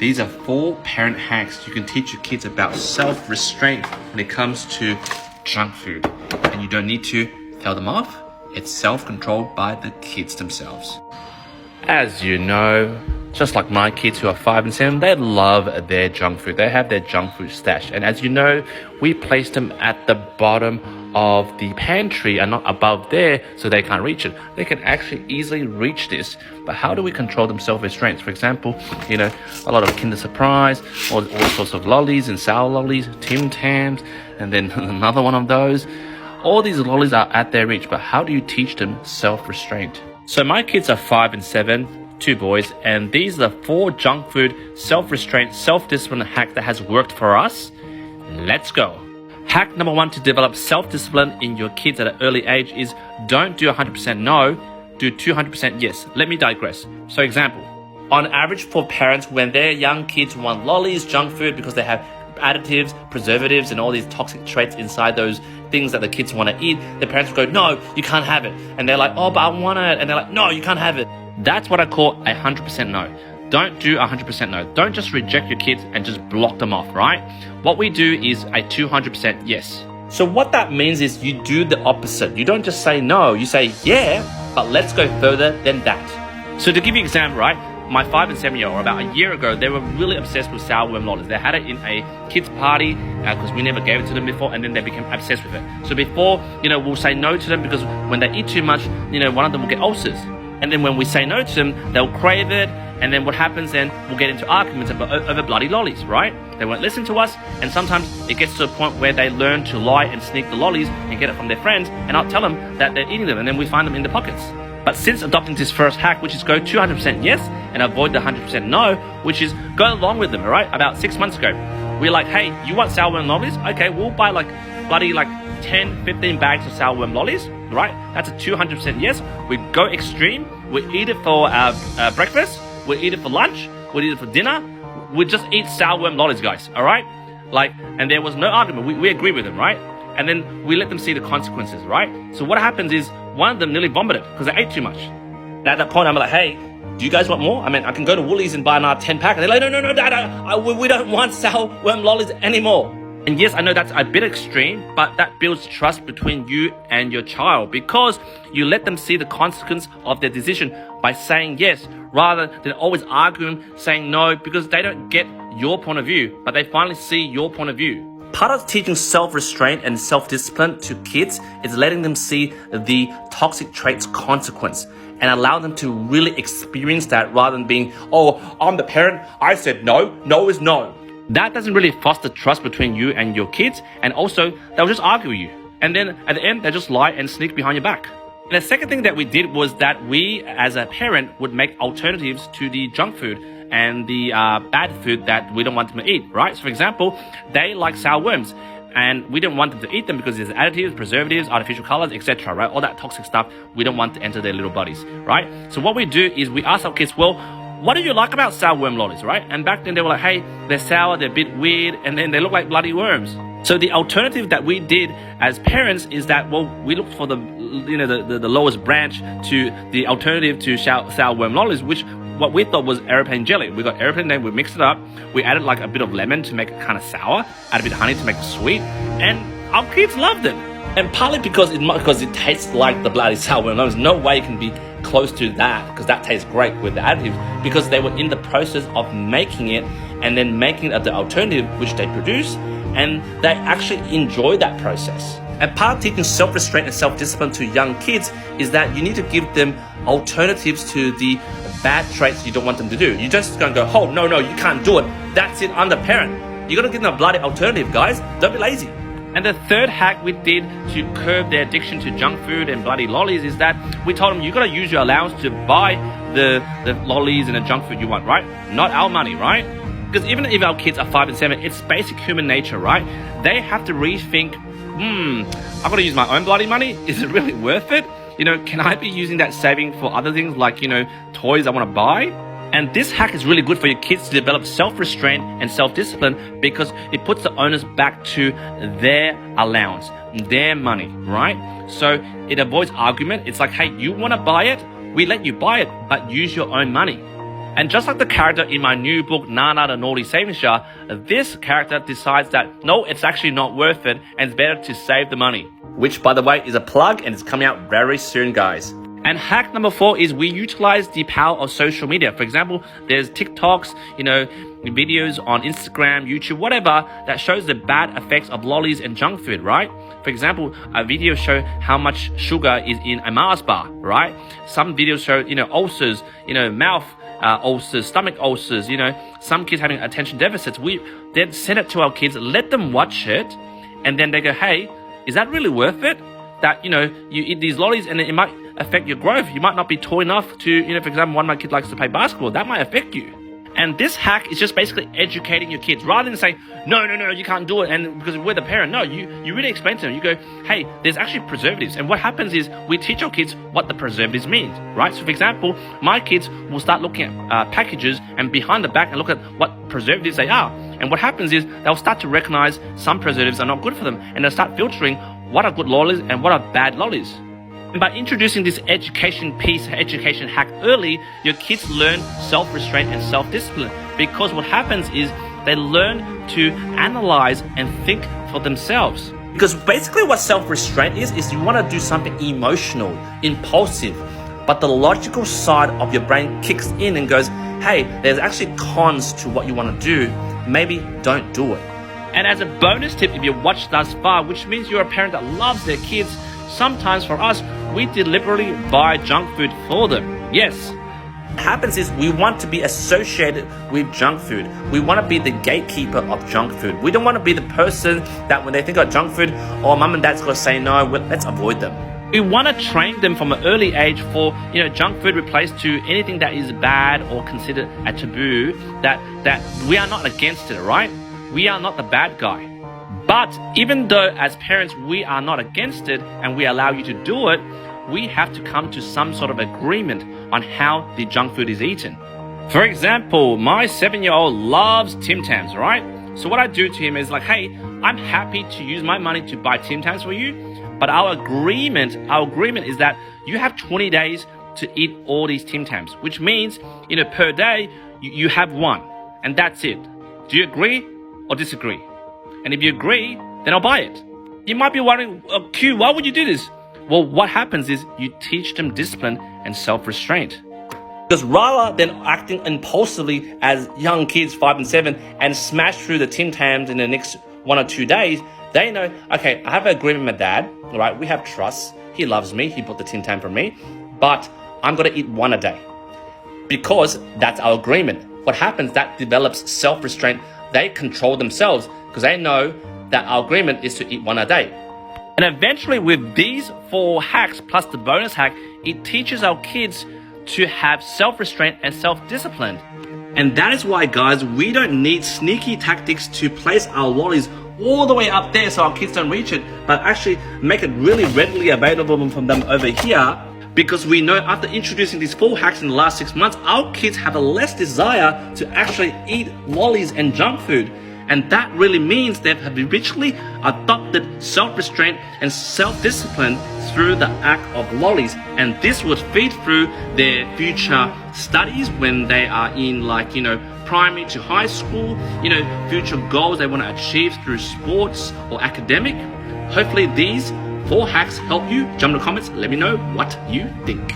These are 4 parent hacks you can teach your kids about self-restraint when it comes to junk food. And you don't need to tell them off. It's self-controlled by the kids themselves. As you know, just like my kids who are 5 and 7, they love their junk food. They have their junk food stash. And as you know, we place them at the bottom of the pantry and not above there so they can't reach it. They can actually easily reach this. But how do we control them self-restraints? For example, a lot of Kinder Surprise, all sorts of lollies and sour lollies, Tim Tams, and then another one of those. All these lollies are at their reach, but how do you teach them self-restraint? So my kids are 5 and 7, 2 boys, and these are the 4 junk food, self-restraint, self-discipline hacks that has worked for us. Let's go. Hack number 1 to develop self-discipline in your kids at an early age is don't do 100% no, do 200% yes. Let me digress. So example, on average for parents, when their young kids want lollies, junk food, because they have additives, preservatives, and all these toxic traits inside those things that the kids want to eat, the parents will go, no, you can't have it. And they're like, oh, but I want it. And they're like, no, you can't have it. That's what I call 100% no. Don't do 100% no. Don't just reject your kids and just block them off, right? What we do is a 200% yes. So what that means is you do the opposite. You don't just say no, you say yeah, but let's go further than that. So to give you an example, right? My 5 and 7-year-old, about a year ago, they were really obsessed with sour worm lollies. They had it in a kids' party because we never gave it to them before, and then they became obsessed with it. So before, we'll say no to them because when they eat too much, one of them will get ulcers. And then when we say no to them, they'll crave it. And then what happens then, we'll get into arguments over bloody lollies, right? They won't listen to us. And sometimes it gets to a point where they learn to lie and sneak the lollies and get it from their friends. And I'll tell them that they're eating them. And then we find them in the pockets. But since adopting this first hack, which is go 200% yes and avoid the 100% no, which is go along with them, all right? About 6 months ago, we're like, hey, you want sour worm lollies? Okay, we'll buy bloody 10, 15 bags of sour worm lollies, right? That's a 200% yes. We go extreme. We eat it for breakfast. We eat it for lunch. We eat it for dinner. We just eat sour worm lollies, guys, all right? And there was no argument. We agree with them, right? And then we let them see the consequences, right? So what happens is one of them nearly vomited because they ate too much. And at that point, I'm like, hey, do you guys want more? I mean, I can go to Woolies and buy another 10 pack. And they're like, no, Dad, we don't want sour worm lollies anymore. And yes, I know that's a bit extreme, but that builds trust between you and your child because you let them see the consequence of their decision by saying yes, rather than always arguing, saying no, because they don't get your point of view, but they finally see your point of view. Part of teaching self-restraint and self-discipline to kids is letting them see the toxic traits consequence and allow them to really experience that rather than being, oh, I'm the parent, I said no, no is no. That doesn't really foster trust between you and your kids, and also they'll just argue with you. And then at the end, they just lie and sneak behind your back. And the second thing that we did was that we, as a parent, would make alternatives to the junk food and the bad food that we don't want them to eat, right? So for example, they like sour worms and we don't want them to eat them because there's additives, preservatives, artificial colors, etc., right? All that toxic stuff we don't want to enter their little bodies, right? So what we do is we ask our kids, well, what do you like about sour worm lollies, right? And back then they were like, hey, they're sour, they're a bit weird, and then they look like bloody worms. So the alternative that we did as parents is that, well, we looked for the lowest branch to the alternative to sour worm lollies, which what we thought was airplane jelly. We got airplane, then we mixed it up. We added a bit of lemon to make it kind of sour, add a bit of honey to make it sweet, and our kids loved it. And partly because it tastes like the bloody sour worm. There's no way it can be close to that because that tastes great with the additives because they were in the process of making it and then making it the alternative which they produce, and they actually enjoy that process. And part of teaching self-restraint and self-discipline to young kids is that you need to give them alternatives to the bad traits you don't want them to do. You're just going to go, oh, no, you can't do it. That's it, I'm the parent. You got to give them a bloody alternative, guys. Don't be lazy. And the third hack we did to curb their addiction to junk food and bloody lollies is that we told them you got to use your allowance to buy the lollies and the junk food you want, right? Not our money, right? Because even if our kids are 5 and 7, it's basic human nature, right? They have to rethink, I've got to use my own bloody money. Is it really worth it? Can I be using that saving for other things like, toys I want to buy? And this hack is really good for your kids to develop self-restraint and self-discipline because it puts the onus back to their allowance, their money, right? So it avoids argument. It's like, hey, you want to buy it? We let you buy it, but use your own money. And just like the character in my new book, Nana the Naughty Savings Jar, this character decides that, no, it's actually not worth it and it's better to save the money. Which, by the way, is a plug and it's coming out very soon, guys. And hack number 4 is we utilize the power of social media. For example, there's TikToks, videos on Instagram, YouTube, whatever, that shows the bad effects of lollies and junk food, right? For example, a video show how much sugar is in a Mars bar, right? Some videos show, ulcers, mouth ulcers, stomach ulcers, some kids having attention deficits. We then send it to our kids, let them watch it, and then they go, hey, is that really worth it? That, you eat these lollies and it might affect your growth. You might not be tall enough to, for example, one of my kids likes to play basketball. That might affect you. And this hack is just basically educating your kids rather than saying, no, you can't do it. And because we're the parent, no, you really explain to them. You go, hey, there's actually preservatives. And what happens is we teach our kids what the preservatives means, right? So for example, my kids will start looking at packages and behind the back and look at what preservatives they are. And what happens is they'll start to recognize some preservatives are not good for them. And they'll start filtering what are good lollies and what are bad lollies. And by introducing this education hack early, your kids learn self-restraint and self-discipline. Because what happens is they learn to analyze and think for themselves. Because basically what self-restraint is you want to do something emotional, impulsive, but the logical side of your brain kicks in and goes, hey, there's actually cons to what you want to do. Maybe don't do it. And as a bonus tip, if you watched thus far, which means you're a parent that loves their kids, sometimes for us, we deliberately buy junk food for them. Yes. What happens is we want to be associated with junk food. We want to be the gatekeeper of junk food. We don't want to be the person that when they think of junk food, or mum and dad's going to say no, let's avoid them. We want to train them from an early age for, junk food replaced to anything that is bad or considered a taboo, that we are not against it, right? We are not the bad guy. But even though as parents we are not against it and we allow you to do it, we have to come to some sort of agreement on how the junk food is eaten. For example, my 7-year-old loves Tim Tams, right? So what I do to him is like, hey, I'm happy to use my money to buy Tim Tams for you, but our agreement is that you have 20 days to eat all these Tim Tams, which means, per day, you have one, and that's it. Do you agree or disagree? And if you agree, then I'll buy it. You might be wondering, Q, why would you do this? Well, what happens is you teach them discipline and self-restraint. Because rather than acting impulsively as young kids, 5 and 7, and smash through the Tim Tams in the next 1 or 2 days, they know, okay, I have an agreement with my dad, all right? We have trust. He loves me. He bought the Tim Tam for me. But I'm going to eat 1 a day. Because that's our agreement. What happens, that develops self-restraint. They control themselves because they know that our agreement is to eat 1 a day. And eventually with these 4 hacks plus the bonus hack, it teaches our kids to have self-restraint and self-discipline. And that is why, guys, we don't need sneaky tactics to place our lollies all the way up there so our kids don't reach it, but actually make it really readily available from them over here. Because we know after introducing these 4 hacks in the last 6 months, our kids have a less desire to actually eat lollies and junk food. And that really means they've habitually adopted self-restraint and self-discipline through the act of lollies. And this would feed through their future studies when they are in primary to high school, future goals they want to achieve through sports or academic. Hopefully these 4 hacks help you. Jump in the comments, let me know what you think.